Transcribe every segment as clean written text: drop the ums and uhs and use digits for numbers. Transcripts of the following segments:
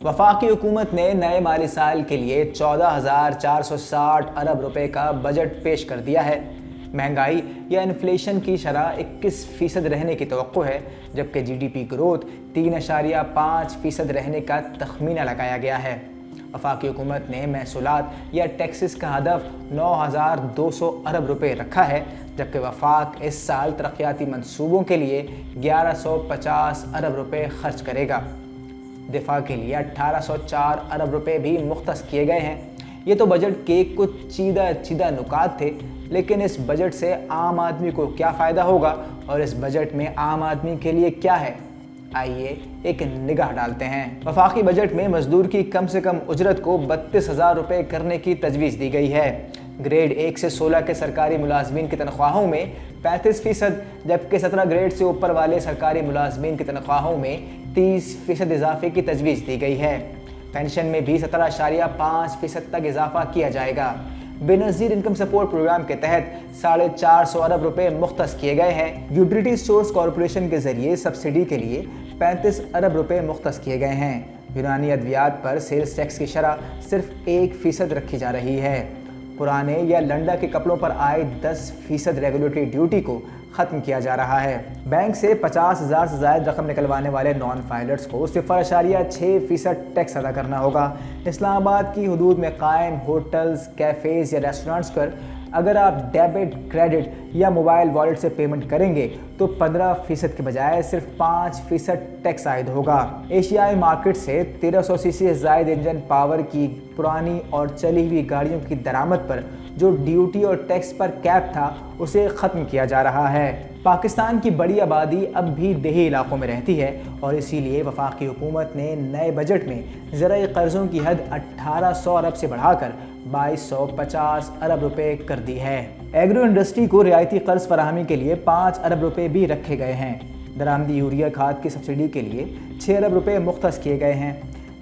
वफाकी हुकूमत ने नए माली साल के लिए 14,460 अरब रुपए का बजट पेश कर दिया है। महंगाई या इन्फ्लेशन की शरह 21% रहने की तवक्को है, जबकि जीडीपी ग्रोथ 3.5% रहने का तखमीना लगाया गया है। वफाकी हुकूमत ने महसूलात या टैक्सेस का हदफ 9,200 अरब रुपए रखा है, जबकि वफाक इस साल तरक्याती मंसूबों के लिए 1150 अरब रुपए खर्च करेगा। दिफा के लिए 1804 अरब रुपए भी मुख्तस किए गए हैं। ये तो बजट के कुछ चीदा नुकात थे, लेकिन इस बजट से आम आदमी को क्या फ़ायदा होगा और इस बजट में आम आदमी के लिए क्या है, आइए एक निगाह डालते हैं। वफाकी बजट में मजदूर की कम से कम उजरत को 32,000 रुपये करने की तजवीज़ दी गई है। ग्रेड 1 से 16 के सरकारी मुलाजमीन की तनख्वाहों में 35%, जबकि 17 ग्रेड से ऊपर वाले सरकारी मुलाजमीन की तनख्वाहों में 30% इजाफे की तजवीज़ दी गई है। पेंशन में भी 17.5% तक इजाफा किया जाएगा। बेनज़ीर इनकम सपोर्ट प्रोग्राम के तहत 450 अरब रुपए मुख्तस किए गए हैं। यूटिलिटी स्टोर्स कॉरपोरेशन के जरिए सब्सिडी के लिए 35 अरब रुपए मुख्तस किए गए हैं। यूनानी अद्वियात पर सेल्स टैक्स की शरह सिर्फ 1% रखी जा रही है। पुराने या लंडा के कपड़ों पर आए 10% रेगुलेटरी ड्यूटी को ख़त्म किया जा रहा है। बैंक से 50,000 से ज़ायद रकम निकलवाने वाले नॉन फाइलर्स को 0.6% टैक्स अदा करना होगा। इस्लामाबाद की हदूद में कायम होटल्स, कैफ़ेज़ या रेस्टोरेंट्स पर अगर आप डेबिट, क्रेडिट या मोबाइल वॉलेट से पेमेंट करेंगे तो 15% के बजाय सिर्फ 5% टैक्स आयद होगा। एशियाई मार्केट से 1300 सीसी से ज़ायद इंजन पावर की पुरानी और चली हुई गाड़ियों की दरामद पर जो ड्यूटी और टैक्स पर कैप था, उसे ख़त्म किया जा रहा है। पाकिस्तान की बड़ी आबादी अब भी देही इलाकों में रहती है और इसीलिए वफाकी हुकूमत ने नए बजट में ज़राई कर्ज़ों की हद 1800 अरब से बढ़ाकर 2250 अरब रुपए कर दी है। एग्रो इंडस्ट्री को रियायती कर्ज फराहमी के लिए 5 अरब रुपए भी रखे गए हैं। दरामदी यूरिया खाद की सब्सिडी के लिए 6 अरब रुपए मुख्तस किए गए हैं।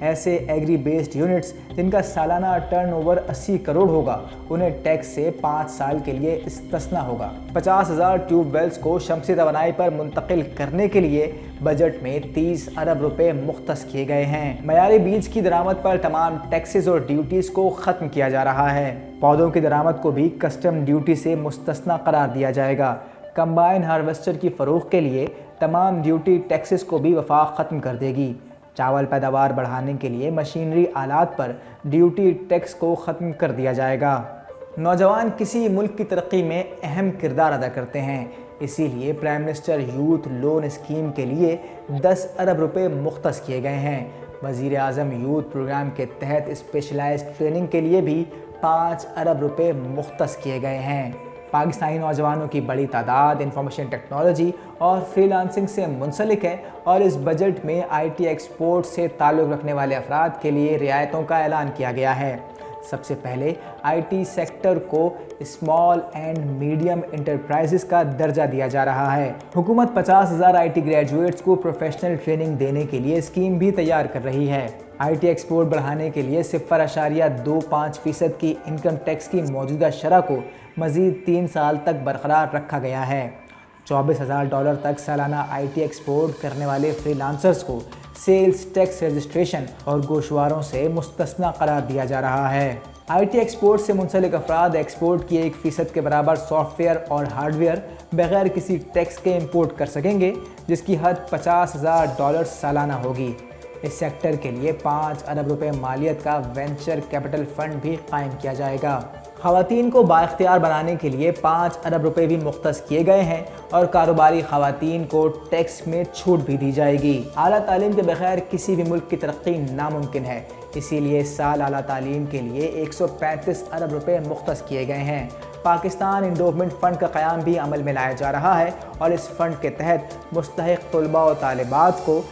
ऐसे एग्री बेस्ड यूनिट्स जिनका सालाना टर्नओवर 80 करोड़ होगा, उन्हें टैक्स से 5 साल के लिए इस्तिस्ना होगा। 50,000 ट्यूबवेल्स को शमसी तवानाई पर मुंतकिल करने के लिए बजट में 30 अरब रुपए मुख्तस किए गए हैं। मयारी बीज की दरामद पर तमाम टैक्सेस और ड्यूटीज़ को ख़त्म किया जा रहा है। पौधों की दरामद को भी कस्टम ड्यूटी से मुस्तस्ना करार दिया जाएगा। कंबाइन हार्वेस्टर की फ़रोख्त के लिए तमाम ड्यूटी टैक्सेस को भी वफाक ख़त्म कर देगी। चावल पैदावार बढ़ाने के लिए मशीनरी आलात पर ड्यूटी टैक्स को ख़त्म कर दिया जाएगा। नौजवान किसी मुल्क की तरक्की में अहम किरदार अदा करते हैं, इसीलिए prime minister youth loan scheme के लिए 10 अरब रुपए मुख्तस किए गए हैं। वज़ीर आज़म यूथ प्रोग्राम के तहत स्पेशलाइज्ड ट्रेनिंग के लिए भी 5 अरब रुपए मुख्तस किए गए हैं। पाकिस्तानी नौजवानों की बड़ी तादाद इंफॉर्मेशन टेक्नोलॉजी और फ्रीलांसिंग से मुंसलिक है और इस बजट में IT एक्सपोर्ट से ताल्लुक़ रखने वाले अफराद के लिए रियायतों का ऐलान किया गया है। सबसे पहले IT सेक्टर को स्मॉल एंड मीडियम इंटरप्राइजेस का दर्जा दिया जा रहा है। हुकूमत 50,000 IT ग्रेजुएट्स को प्रोफेशनल ट्रेनिंग देने के लिए स्कीम भी तैयार कर रही है। IT एक्सपोर्ट बढ़ाने के लिए 0.25% की इनकम टैक्स की मौजूदा शरह को मज़ीद 3 साल तक बरकरार रखा गया है। $24,000 तक सालाना IT एक्सपोर्ट करने वाले फ्रीलांसर्स को सेल्स टैक्स रजिस्ट्रेशन और गोशवारों से मुस्तस्ना करार दिया जा रहा है। IT एक्सपोर्ट से मुंसलिक अफराद एक्सपोर्ट की 1% के बराबर सॉफ्टवेयर और हार्डवेयर बगैर किसी टैक्स के इंपोर्ट कर सकेंगे, जिसकी हद $50,000 सालाना होगी। इस सेक्टर के लिए 5 अरब रुपए मालियत का वेंचर कैपिटल फंड भी कायम किया जाएगा। ख़वातीन को बाइख्तियार बनाने के लिए 5 अरब रुपए भी मुख्तस किए गए हैं और कारोबारी ख़वातीन को टैक्स में छूट भी दी जाएगी। आला तालीम के बगैर किसी भी मुल्क की तरक्की नामुमकिन है, इसीलिए इस साल आला तालीम के लिए 135 अरब रुपए मुख्तस किए गए हैं। पाकिस्तान इंडोवमेंट फ़ंड का क़याम भी अमल में लाया जा रहा है और इस फ़ंड के तहत मुस्तहिक़ तलबा और तालिबात को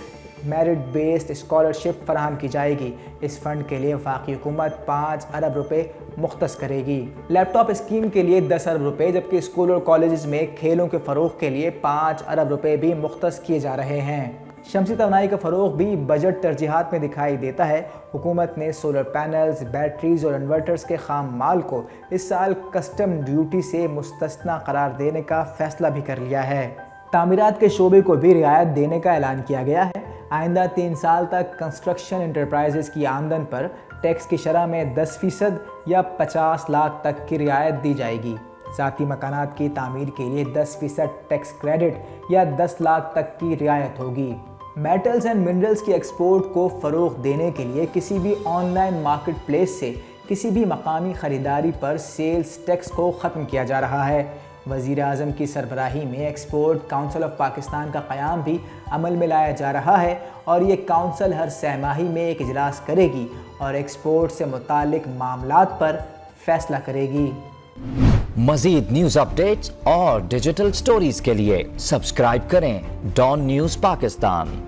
मेरिट बेस्ड स्कॉलरशिप फराहम की जाएगी। इस फ़ंड के लिए वफाकी हुकूमत 5 अरब रुपए मुख्तस करेगी। लैपटॉप स्कीम के लिए 10 अरब रुपए, जबकि स्कूल और कॉलेज में खेलों के फ़रोग़ के लिए 5 अरब रुपए भी मुख्तस किए जा रहे हैं। शमसी तवानाई का फ़रोग़ भी बजट तरजीहात में दिखाई देता है। हुकूमत ने सोलर पैनल्स, बैटरीज और इन्वर्टर्स के खाम माल को इस साल कस्टम ड्यूटी से मुस्तस्ना करार देने का फ़ैसला भी कर लिया है। तामीरात के शोबे को भी रियायत देने का ऐलान किया गया है। आइंदा 3 साल तक कंस्ट्रक्शन एंटरप्राइजेस की आमदन पर टैक्स की शरह में 10% या 50 लाख तक की रियायत दी जाएगी। साथ ही मकानात की तामीर के लिए 10% टैक्स क्रेडिट या 10 लाख तक की रियायत होगी। मेटल्स एंड मिनरल्स की एक्सपोर्ट को फ़रोग़ देने के लिए किसी भी ऑनलाइन मार्केट प्लेस से किसी भी मकामी ख़रीदारी पर सेल्स टैक्स को ख़त्म किया जा रहा है। वज़ीर आज़म की सरबराही में एक्सपोर्ट काउंसिल ऑफ पाकिस्तान का क़याम भी अमल में लाया जा रहा है और ये काउंसिल हर सहमाही में एक इजलास करेगी और एक्सपोर्ट से मुतालिक मामलात पर फैसला करेगी। मज़ीद न्यूज़ अपडेट्स और डिजिटल स्टोरीज के लिए सब्सक्राइब करें डॉन न्यूज़ पाकिस्तान।